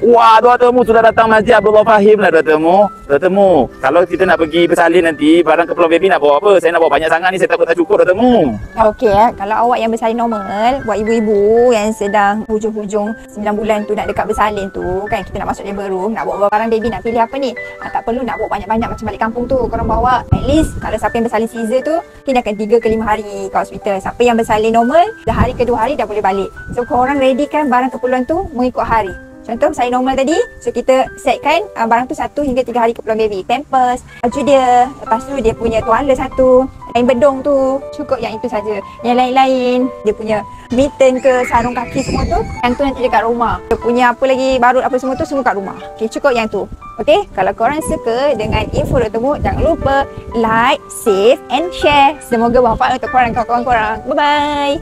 Wah, Dr. Temu sudah datang Masjid Abdullah Fahim lah, Dr. Temu. Dr. Temu, kalau kita nak pergi bersalin nanti, barang keperluan baby nak bawa apa? Saya nak bawa banyak sangat ni, saya takut tak cukup, Dr. Temu. Okey, kalau awak yang bersalin normal, buat ibu-ibu yang sedang hujung-hujung 9 bulan tu nak dekat bersalin tu, kan kita nak masuk labor room, nak bawa barang baby, nak pilih apa ni? Tak perlu nak bawa banyak-banyak macam balik kampung tu. Korang bawa at least, kalau siapa yang bersalin Caesar tu, kena akan 3 ke 5 hari kat hospital. Siapa yang bersalin normal, dah hari ke 2 hari dah boleh balik. So korang ready kan barang keperluan tu mengikut hari. Contoh saya normal tadi, so kita setkan barang tu 1 hingga 3 hari keperluan baby. Pampers, baju dia, lepas tu dia punya tuala 1, kain bedong tu, cukup yang itu saja. Yang lain-lain, dia punya mitten ke sarung kaki semua tu, yang tu nanti dekat rumah. Dia punya apa lagi, barut apa semua tu semua kat rumah. Okay, cukup yang tu. Okay, kalau korang suka dengan info Dr. Temu, jangan lupa like, save and share. Semoga bermanfaat untuk korang dan kawan-kawan korang. Bye-bye.